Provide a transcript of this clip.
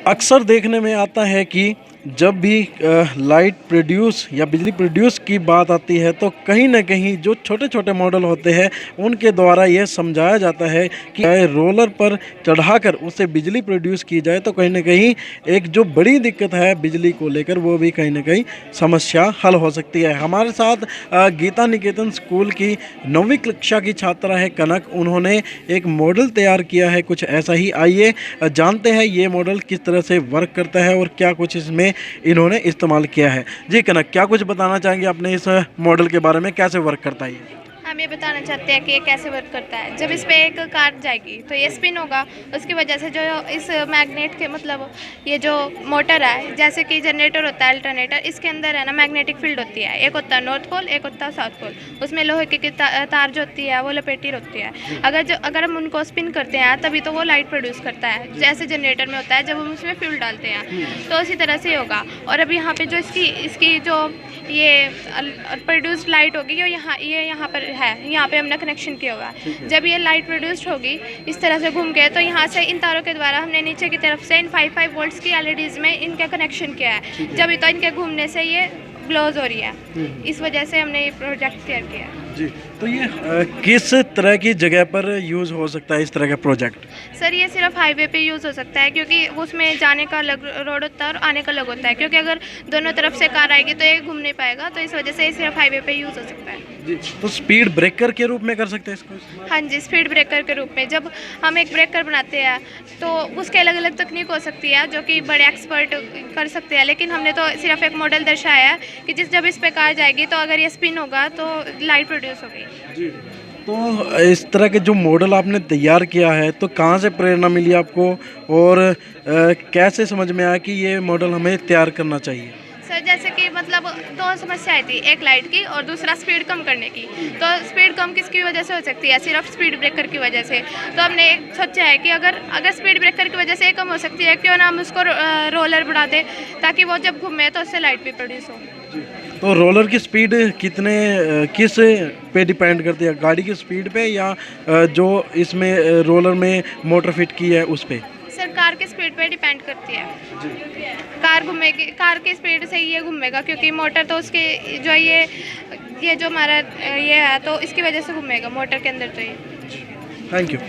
अक्सर देखने में आता है कि जब भी लाइट प्रोड्यूस या बिजली प्रोड्यूस की बात आती है तो कहीं न कहीं जो छोटे-छोटे मॉडल होते हैं उनके द्वारा यह समझाया जाता है कि रोलर पर चढ़ाकर उससे बिजली प्रोड्यूस की जाए तो कहीं न कहीं एक जो बड़ी दिक्कत है बिजली को लेकर वो भी कहीं न कहीं समस्या हल हो सकती है। हमारे साथ गीता निकेतन स्कूल की 9वीं कक्षा की छात्रा है कनक, उन्होंने एक मॉडल तैयार किया है कुछ ऐसा ही। आइए जानते हैं ये मॉडल किस तरह से वर्क करता है और क्या कुछ इसमें इन्होंने इस्तेमाल किया है। जी कनक, क्या कुछ बताना चाहेंगे अपने इस मॉडल के बारे में, कैसे वर्क करता है ये? हम ये बताना चाहते हैं कि ये कैसे वर्क करता है। जब इस पे एक कार जाएगी तो ये स्पिन होगा, उसकी वजह से जो इस मैग्नेट के मतलब ये जो मोटर है, जैसे कि जनरेटर होता है अल्टरनेटर, इसके अंदर है ना मैग्नेटिक फील्ड होती है। एक होता है नॉर्थ पोल, एक होता है साउथ पोल। उसमें लोहे की तार जो होती है वो लपेटी होती है। अगर हम उनको स्पिन करते हैं तभी तो वो लाइट प्रोड्यूस करता है, जैसे जनरेटर में होता है जब हम उसमें फ्यूल डालते हैं, तो उसी तरह से होगा। और अब यहाँ पे जो इसकी जो ये प्रोड्यूस्ड लाइट होगी ये यहाँ पर है, यहाँ पे हमने कनेक्शन किया होगा। जब ये लाइट प्रोड्यूस्ड होगी इस तरह से घूम के, तो यहाँ से इन तारों के द्वारा हमने नीचे की तरफ से इन 5 वोल्ट्स की एलईडीज में इनका कनेक्शन किया है। जब तो इनके घूमने से ये ग्लोज हो रही है, इस वजह से हमने ये प्रोजेक्ट तैयार किया है। जी, तो ये किस तरह की जगह पर यूज़ हो सकता है इस तरह का प्रोजेक्ट? सर ये सिर्फ हाईवे पे यूज़ हो सकता है, क्योंकि उसमें जाने का अलग रोड होता है और आने का अलग होता है। क्योंकि अगर दोनों तरफ से कार आएगी तो ये घूम नहीं पाएगा, तो इस वजह से ये सिर्फ हाईवे पे यूज़ हो सकता है। जी, तो स्पीड ब्रेकर के रूप में कर सकते हैं इसको? हाँ जी, स्पीड ब्रेकर के रूप में। जब हम एक ब्रेकर बनाते हैं तो उसके अलग अलग तकनीक हो सकती है जो कि बड़े एक्सपर्ट कर सकते हैं, लेकिन हमने तो सिर्फ एक मॉडल दर्शाया है कि जब इस पे कार जाएगी तो अगर ये स्पिन होगा तो लाइट प्रोड्यूस होगी। जी, तो इस तरह के जो मॉडल आपने तैयार किया है तो कहाँ से प्रेरणा मिली आपको और कैसे समझ में आया कि ये मॉडल हमें तैयार करना चाहिए? सर जैसे कि मतलब दो समस्याएं थी, एक लाइट की और दूसरा स्पीड कम करने की। तो स्पीड कम किसकी वजह से हो सकती है? सिर्फ स्पीड ब्रेकर की वजह से। तो हमने सोचा है कि अगर स्पीड ब्रेकर की वजह से ये कम हो सकती है, क्यों ना हम उसको रोलर बढ़ा दें ताकि वो जब घूमे तो उससे लाइट भी प्रोड्यूस हो। तो रोलर की स्पीड किस पे डिपेंड करती है, गाड़ी की स्पीड पे या जो इसमें रोलर में मोटर फिट की है उस पे? सर कार की स्पीड पे डिपेंड करती है। कार घूमेगी, कार की स्पीड से ये घूमेगा, क्योंकि मोटर तो उसके जो ये जो हमारा ये है तो इसकी वजह से घूमेगा मोटर के अंदर। तो ये थैंक यू।